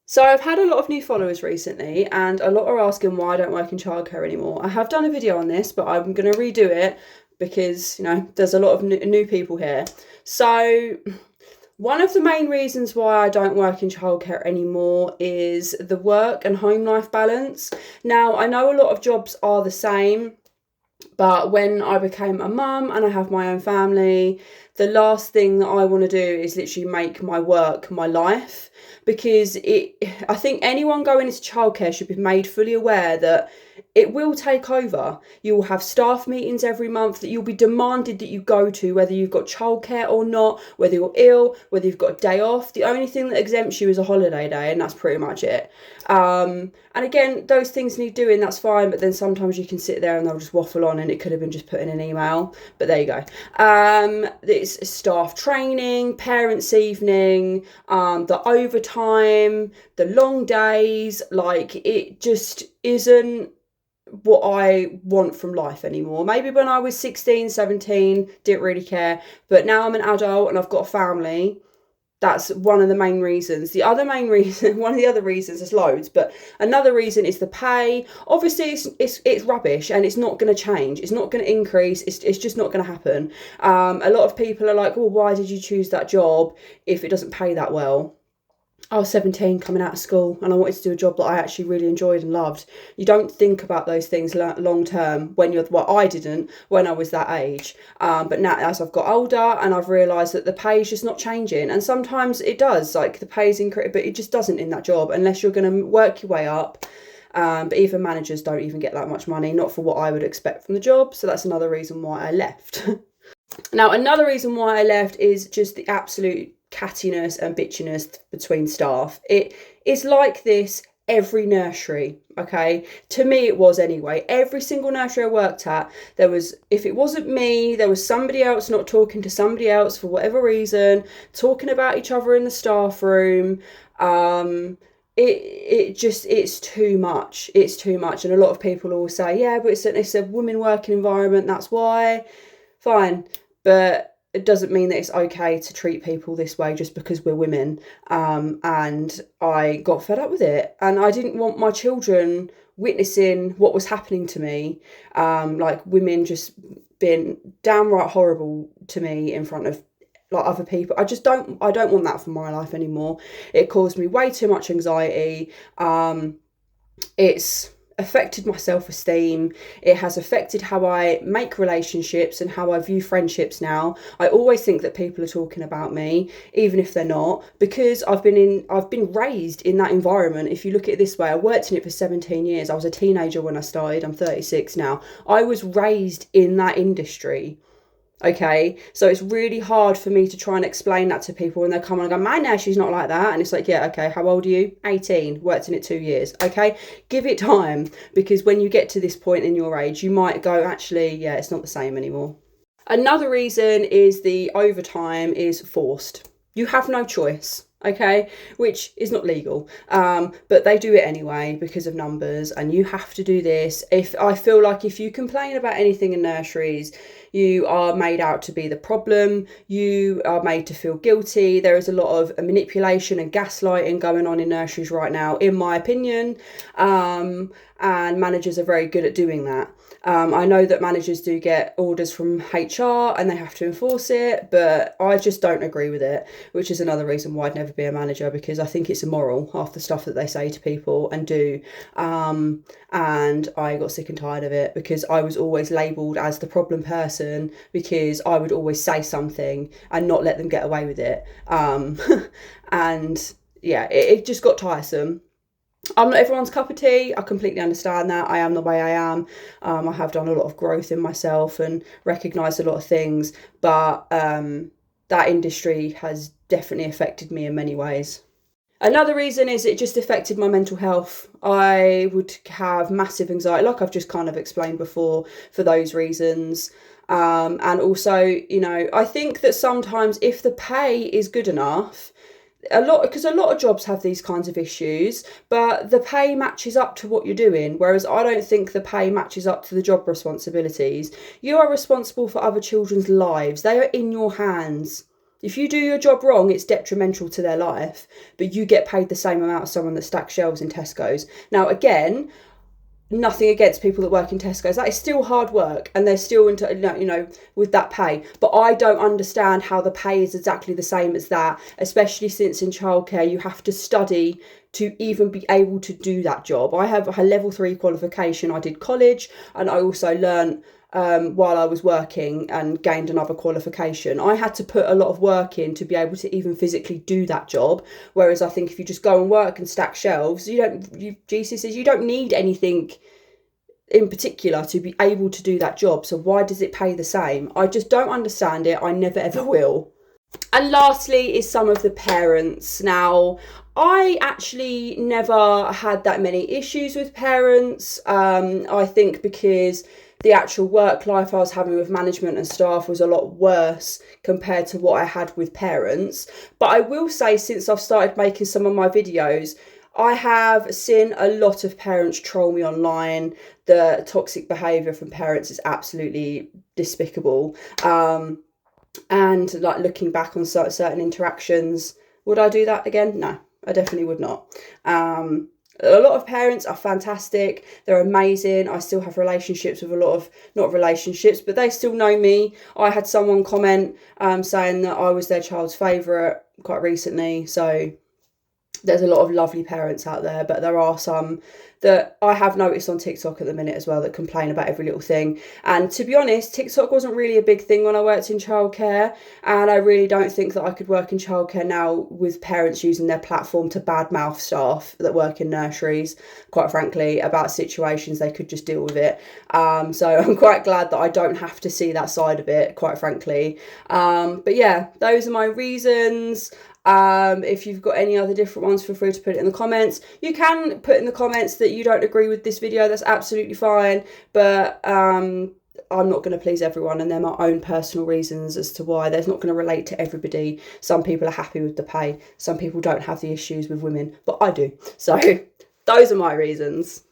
So I've had a lot of new followers recently, and a lot are asking why I don't work in childcare anymore. I have done a video on this, but I'm going to redo it because, there's a lot of new people here. So one of the main reasons why I don't work in childcare anymore is the work and home life balance. Now, I know a lot of jobs are the same, but when I became a mum and I have my own family, the last thing that I want to do is literally make my work my life, because I think anyone going into childcare should be made fully aware that it will take over. You will have staff meetings every month that you'll be demanded that you go to, whether you've got childcare or not, whether you're ill, whether you've got a day off. The only thing that exempts you is a holiday day, and that's pretty much it. And again, those things need doing, that's fine, but then sometimes you can sit there and they'll just waffle on and it could have been just put in an email, but there you go. It's staff training, parents' evening, the overtime, the long days, like it just isn't what I want from life anymore. Maybe when I was 16, 17, didn't really care, but now I'm an adult and I've got a family. That's one of the main reasons. The other main reason, one of the other reasons, there's loads, but another reason is the pay. Obviously, it's rubbish and it's not going to change. It's not going to increase. It's just not going to happen. A lot of people are like, well, why did you choose that job if it doesn't pay that well? I was 17 coming out of school and I wanted to do a job that I actually really enjoyed and loved. You don't think about those things long term when you're, well, I didn't when I was that age. But now as I've got older and I've realised that the pay is just not changing. And sometimes it does, like the pay's increased, but it just doesn't in that job unless you're going to work your way up. But even managers don't even get that much money, not for what I would expect from the job. So that's another reason why I left. Now, another reason why I left is just the absolute cattiness and bitchiness between staff. It is like this every nursery, okay? To me it was anyway. Every single nursery I worked at, there was, if it wasn't me, there was somebody else not talking to somebody else for whatever reason, talking about each other in the staff room. It's too much. It's too much. And a lot of people always say, yeah, but it's a women working environment, that's why. Fine, but it doesn't mean that it's okay to treat people this way just because we're women. And I got fed up with it, and I didn't want my children witnessing what was happening to me, like women just being downright horrible to me in front of like other people. I don't want that for my life anymore. It caused me way too much anxiety. It's affected my self-esteem. It has affected how I make relationships and how I view friendships now. I always think that people are talking about me, even if they're not, because I've been raised in that environment. If you look at it this way, I worked in it for 17 years. I was a teenager when I started. I'm 36 now. I was raised in that industry. Okay, so it's really hard for me to try and explain that to people when they come and go, my nursery's not like that. And it's like, yeah, okay, how old are you? 18, worked in it 2 years. Okay, give it time, because when you get to this point in your age, you might go, actually, yeah, it's not the same anymore. Another reason is the overtime is forced. You have no choice. Okay, which is not legal, but they do it anyway because of numbers, and you have to do this. If I feel like if you complain about anything in nurseries, you are made out to be the problem, you are made to feel guilty. There is a lot of manipulation and gaslighting going on in nurseries right now, in my opinion, and managers are very good at doing that. I know that managers do get orders from HR and they have to enforce it, but I just don't agree with it, which is another reason why I'd never be a manager, because I think it's immoral, half the stuff that they say to people and do. And I got sick and tired of it, because I was always labelled as the problem person because I would always say something and not let them get away with it. And yeah, it just got tiresome. I'm not everyone's cup of tea. I completely understand that. I am the way I am. I have done a lot of growth in myself and recognised a lot of things, but that industry has definitely affected me in many ways. Another reason is it just affected my mental health. I would have massive anxiety, like I've just kind of explained before, for those reasons. And also, I think that sometimes if the pay is good enough, because a lot of jobs have these kinds of issues, but the pay matches up to what you're doing, whereas I don't think the pay matches up to the job responsibilities. You are responsible for other children's lives. They are in your hands. If you do your job wrong, it's detrimental to their life, but you get paid the same amount as someone that stacks shelves in Tesco's. Now, again, nothing against people that work in Tesco's. That is still hard work, and they're still with that pay. But I don't understand how the pay is exactly the same as that, especially since in childcare you have to study to even be able to do that job. I have a level 3 qualification. I did college, and I also learned while I was working and gained another qualification. I had to put a lot of work in to be able to even physically do that job. Whereas I think if you just go and work and stack shelves, GCSEs, you don't need anything in particular to be able to do that job. So why does it pay the same? I just don't understand it. I never ever will. And lastly is some of the parents. Now, I actually never had that many issues with parents. I think because the actual work life I was having with management and staff was a lot worse compared to what I had with parents. But I will say, since I've started making some of my videos, I have seen a lot of parents troll me online. The toxic behaviour from parents is absolutely despicable. And like, looking back on certain interactions, would I do that again? No, I definitely would not. A lot of parents are fantastic. They're amazing. I still have relationships with a lot of, not relationships, but they still know me. I had someone comment saying that I was their child's favourite quite recently. So there's a lot of lovely parents out there, but there are some that I have noticed on TikTok at the minute as well that complain about every little thing. And to be honest, TikTok wasn't really a big thing when I worked in childcare, and I really don't think that I could work in childcare now with parents using their platform to badmouth staff that work in nurseries, quite frankly, about situations they could just deal with it. So I'm quite glad that I don't have to see that side of it, quite frankly. But yeah, those are my reasons. If you've got any other different ones, feel free to put it in the comments. You can put in the comments that you don't agree with this video. That's absolutely fine. But I'm not going to please everyone, and they're my own personal reasons as to why. There's not going to relate to everybody. Some people are happy with the pay. Some people don't have the issues with women, but I do. So those are my reasons.